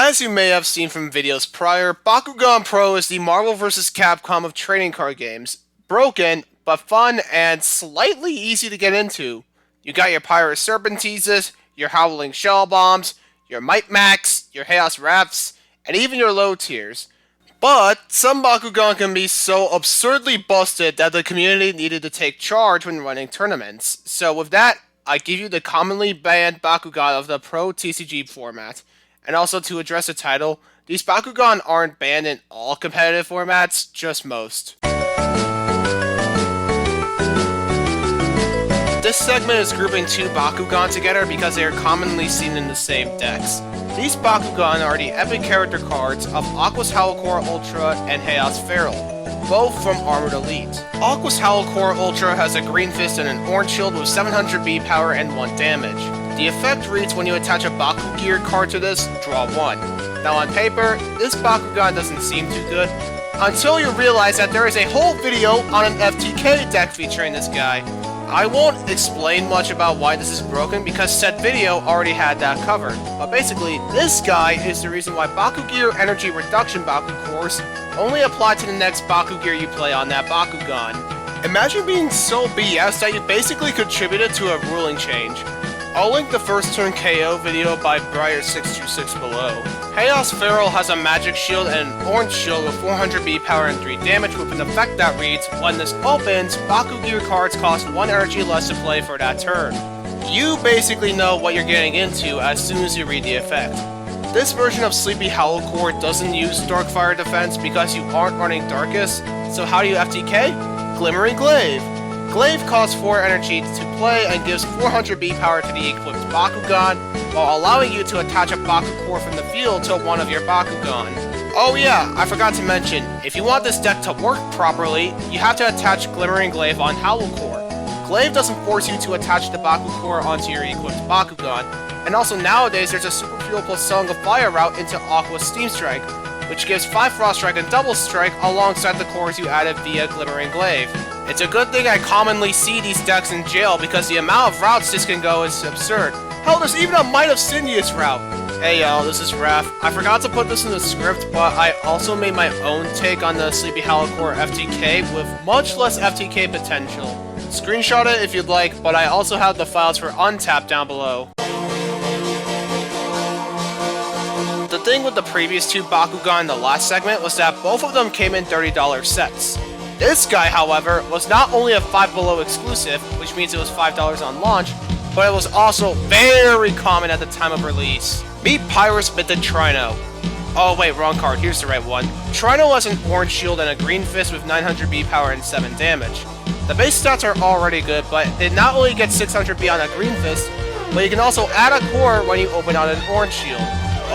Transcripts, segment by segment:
As you may have seen from videos prior, Bakugan PRO is the Marvel vs. Capcom of trading card games. Broken, but fun and slightly easy to get into. You got your Pyro Serpenteases, your Howling Shell Bombs, your Might Max, your Chaos Refs, and even your low tiers. But some Bakugan can be so absurdly busted that the community needed to take charge when running tournaments. So with that, I give you the commonly banned Bakugan of the Pro TCG format. And also to address the title, these Bakugan aren't banned in all competitive formats, just most. This segment is grouping two Bakugan together because they are commonly seen in the same decks. These Bakugan are the epic character cards of Aqua's Howlcore Ultra and Chaos Feral, both from Armored Elite. Aqua's Howlcore Ultra has a green fist and an orange shield with 700 B power and 1 damage. The effect reads when you attach a Bakugear card to this, draw 1. Now on paper, this Bakugan doesn't seem too good, until you realize that there is a whole video on an FTK deck featuring this guy. I won't explain much about why this is broken because said video already had that covered, but basically, this guy is the reason why Bakugear Energy Reduction Bakugors only apply to the next Bakugear you play on that Bakugan. Imagine being so BS that you basically contributed to a ruling change. I'll link the first turn KO video by Briar626 below. Chaos Feral has a magic shield and an orange shield with 400 B power and 3 damage with an effect that reads, when this opens, Bakugear cards cost 1 energy less to play for that turn. You basically know what you're getting into as soon as you read the effect. This version of Sleepy Howlcore doesn't use Darkfire defense because you aren't running Darkest, so how do you FTK? Glimmering Glaive. Glaive costs 4 energy to play and gives 400 B power to the equipped Bakugan, while allowing you to attach a Bakucore from the field to one of your Bakugan. Oh yeah, I forgot to mention, if you want this deck to work properly, you have to attach Glimmering Glaive on Howlcore. Glaive doesn't force you to attach the Bakucore onto your equipped Bakugan, and also nowadays there's a Super Fuel plus Song of Fire route into Aqua's Steam Strike, which gives 5 Frost Strike and Double Strike alongside the cores you added via Glimmering Glaive. It's a good thing I commonly see these decks in jail because the amount of routes this can go is absurd. Hell, there's even a Might of Sinuous route! Hey y'all, this is Raph. I forgot to put this in the script, but I also made my own take on the Sleepy Howlcore FTK with much less FTK potential. Screenshot it if you'd like, but I also have the files for Untap down below. The thing with the previous two Bakugan in the last segment was that both of them came in $30 sets. This guy, however, was not only a 5 Below exclusive, which means it was $5 on launch, but it was also very common at the time of release. Meet Pyrus Mythic Trino. Oh wait, wrong card, here's the right one. Trino has an orange shield and a green fist with 900 B power and 7 damage. The base stats are already good, but it not only gets 600 B on a green fist, but you can also add a core when you open on an orange shield.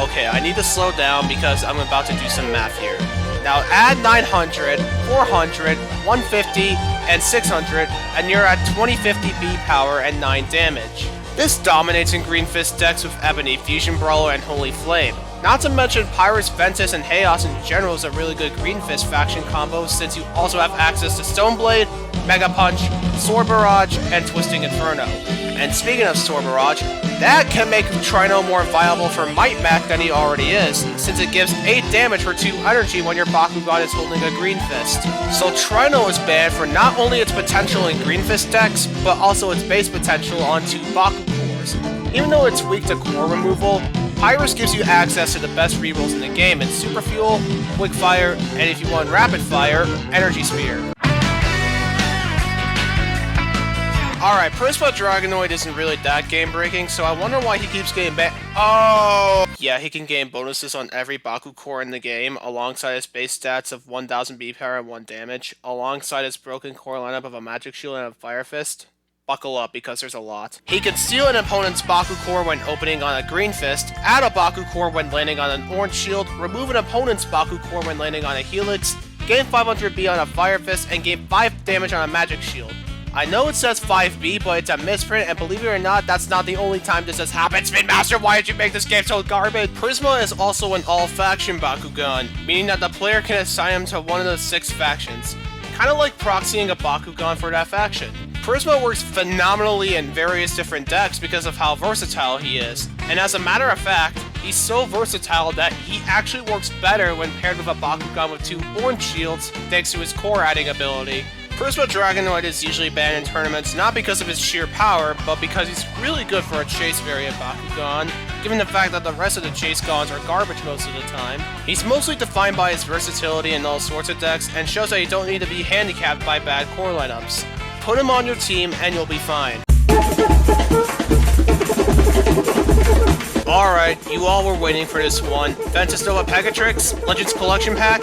Okay, I need to slow down because I'm about to do some math here. Now add 900, 400, 150, and 600, and you're at 2050 B power and 9 damage. This dominates in Green Fist decks with Ebony, Fusion Brawler, and Holy Flame. Not to mention Pyrus, Ventus, and Chaos in general is a really good Green Fist faction combo since you also have access to Stoneblade, Mega Punch, Sword Barrage, and Twisting Inferno. And speaking of Sword Barrage, that can make Trino more viable for Might Mac than he already is, since it gives 8 damage for 2 energy when your Bakugan is holding a Green Fist. So Trino is banned for not only its potential in Green Fist decks, but also its base potential on 2 Bakugors. Even though it's weak to core removal, Pyrus gives you access to the best rerolls in the game in Super Fuel, Quick Fire, and if you want Rapid Fire, Energy Spear. Alright, Prisma Dragonoid isn't really that game-breaking, so I wonder why he keeps getting banned. Oh! Yeah, he can gain bonuses on every Bakucore in the game, alongside his base stats of 1000 B power and 1 damage, alongside his broken core lineup of a Magic Shield and a Fire Fist. Buckle up, because there's a lot. He can steal an opponent's Bakucore when opening on a Green Fist, add a Bakucore when landing on an Orange Shield, remove an opponent's Bakucore when landing on a Helix, gain 500 B on a Fire Fist, and gain 5 damage on a Magic Shield. I know it says 5B, but it's a misprint, and believe it or not, that's not the only time this has happened. Spin Master, why did you make this game so garbage? Prisma is also an all-faction Bakugan, meaning that the player can assign him to one of the 6 factions. Kinda like proxying a Bakugan for that faction. Prisma works phenomenally in various different decks because of how versatile he is, and as a matter of fact, he's so versatile that he actually works better when paired with a Bakugan with 2 orange shields thanks to his core adding ability. Prisma Dragonoid is usually banned in tournaments not because of his sheer power, but because he's really good for a chase variant Bakugan, given the fact that the rest of the chase Gons are garbage most of the time. He's mostly defined by his versatility in all sorts of decks, and shows that you don't need to be handicapped by bad core lineups. Put him on your team and you'll be fine. Alright, you all were waiting for this one. Ventus Nova Pegatrix, Legends Collection Pack.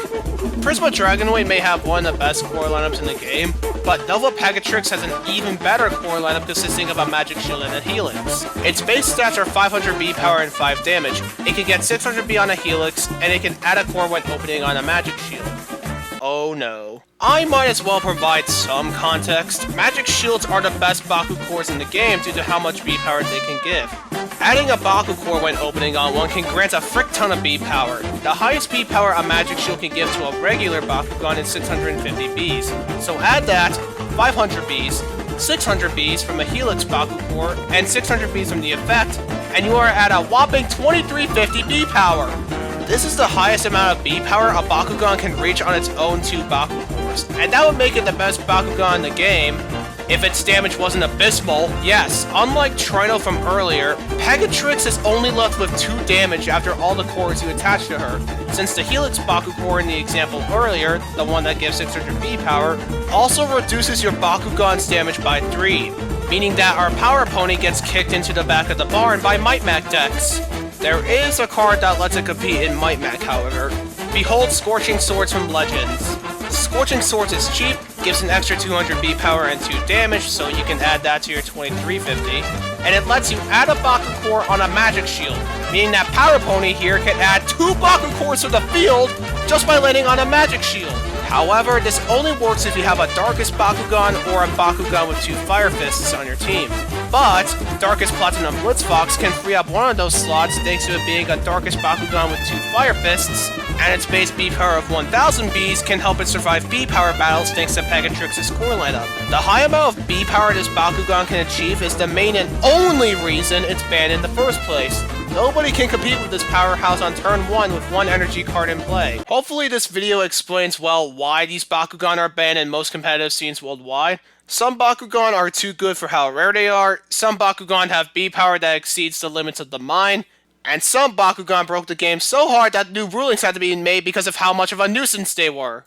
Prisma Dragonoid may have one of the best core lineups in the game, but Nova Pegatrix has an even better core lineup consisting of a Magic Shield and a Helix. Its base stats are 500 B power and 5 damage. It can get 600 B on a Helix, and it can add a core when opening on a Magic Shield. Oh no. I might as well provide some context. Magic Shields are the best Baku cores in the game due to how much B power they can give. Adding a Baku core when opening on one can grant a frick ton of B power. The highest B power a Magic Shield can give to a regular Bakugan is 650 Bs. So add that, 500 Bs, 600 Bs from a Helix Baku core, and 600 Bs from the effect, and you are at a whopping 2350 B power! This is the highest amount of B power a Bakugan can reach on its own 2 Baku cores, and that would make it the best Bakugan in the game if its damage wasn't abysmal. Yes, unlike Trino from earlier, Pegatrix is only left with 2 damage after all the cores you attach to her, since the Helix Baku core in the example earlier, the one that gives 600 B power, also reduces your Bakugan's damage by 3, meaning that our power pony gets kicked into the back of the barn by Might Mac decks. There is a card that lets it compete in Might Mac, however. Behold Scorching Swords from Legends. Scorching Swords is cheap, gives an extra 200 B power and 2 damage, so you can add that to your 2350, and it lets you add a Baku core on a Magic Shield, meaning that Power Pony here can add 2 Baku cores to the field just by landing on a Magic Shield. However, this only works if you have a Darkest Bakugan or a Bakugan with 2 Fire Fists on your team. But, Darkest Platinum Blitzfox can free up one of those slots thanks to it being a Darkest Bakugan with 2 Fire Fists, and its base B power of 1000 Bs can help it survive B power battles thanks to Pegatrix's core lineup. The high amount of B power this Bakugan can achieve is the main and only reason it's banned in the first place. Nobody can compete with this powerhouse on turn 1 with 1 energy card in play. Hopefully this video explains well why these Bakugan are banned in most competitive scenes worldwide. Some Bakugan are too good for how rare they are, some Bakugan have B power that exceeds the limits of the mine, and some Bakugan broke the game so hard that new rulings had to be made because of how much of a nuisance they were.